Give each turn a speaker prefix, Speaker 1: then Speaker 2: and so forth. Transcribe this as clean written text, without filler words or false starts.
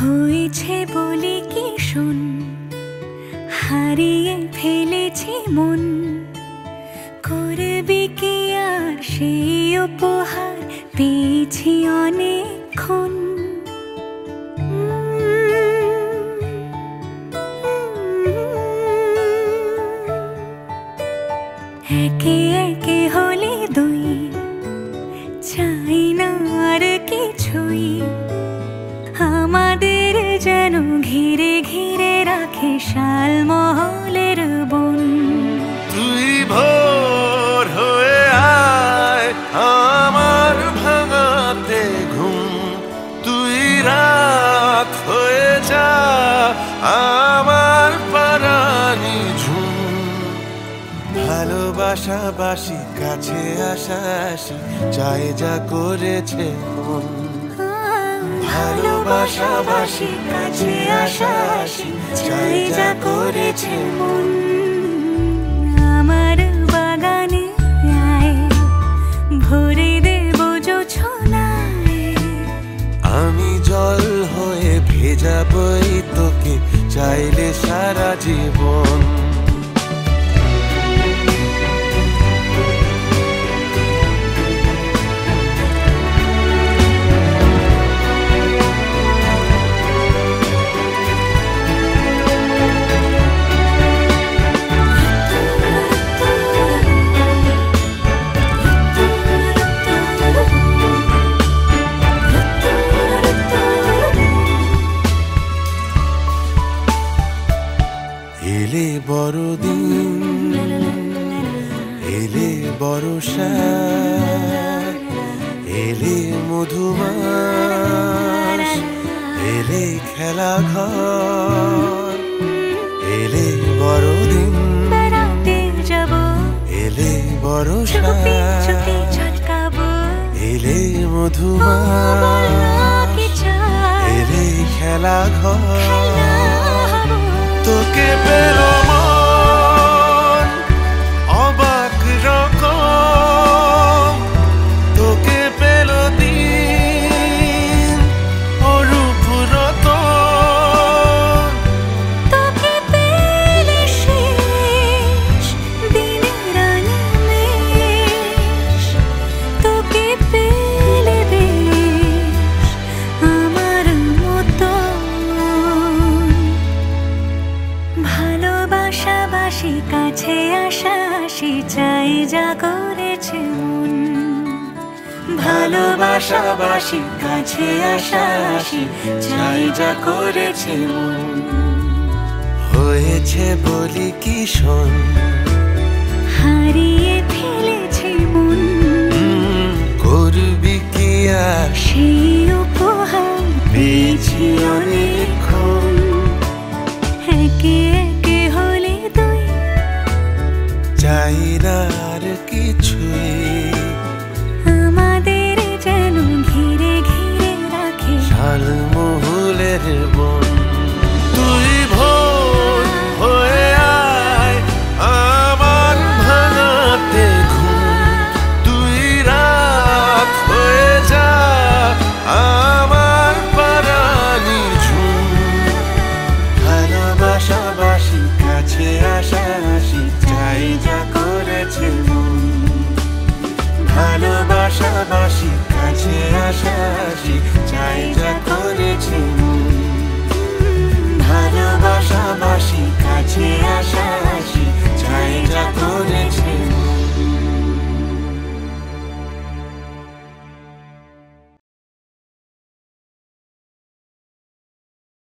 Speaker 1: হয়েছে বলে কি শোন, হারিয়ে ফেলেছি মন। করবি কি আর সেই উপহার পেয়েছি অনেকক্ষণ। একে একে হলে দুই, চাই না আর কিছুই। আমাদের যেন ঘিরে ঘিরে রাখে শালমহলের বন।
Speaker 2: তুই ভোর হয়ে আয় আমার ভাঙাতে ঘুম, তুই রাত হয়ে যা আমার পরানি ঝুম। ভালোবাসাবাসি কাছে আসাসি চাই যা করেছে মন। ভালোবাসাবাসি কাছে আসাসি চাই যা করেছে মন।
Speaker 1: আমার বাগানে আয়, ভরে দেব জোছনায়।
Speaker 2: আমি জল হয়ে ভেজাবই তোকে চাইলে সারা জীবন। এলে বড়দিন, এলে বর্ষা, এলে মধুমাস, এলে খেলা ঘর। এলে বড়দিন,
Speaker 1: বেড়াতে যাব,
Speaker 2: এলে বর্ষা,
Speaker 1: চুপি চুপি ঝলকাবো।
Speaker 2: এলে মধুমাস, এলে খেলা ঘর। তোকে পেল মন অবাক রকম, তোকে পেল দিন অরূপ রতন।
Speaker 1: তোকে পেলে শেষ দিনের আনিমেষ, তোকে পেলে বেশ আমার মতন। ভালোবাসাবাসি কাছে আসাসি চাই যা করেছে মন।
Speaker 2: ভালোবাসাবাসি কাছে আসাসি চাই যা করেছে মন। হয়েছে বলি কি শোন,
Speaker 1: হারিয়ে ফেলেছি মন।
Speaker 2: করবি কি আর
Speaker 1: সেই উপহার পেয়েছি অনেকক্ষণ। একে একে হলে দুই,
Speaker 2: চাই না আর কিছুই।
Speaker 1: আমাদের যেন ঘিরে ঘিরে রাখে
Speaker 2: শালমহলের বন। তুই ভোর হয়ে আয় আমার ভাঙাতে ঘুম, তুই রাত হয়ে যা আমার পরানি ঝুম। ভালোবাসাবাসি কাছে আসাসি চাই যা করেছে মন। ভালোবাসাবাসি কাছে আসাসি চাই যা করেছে মন।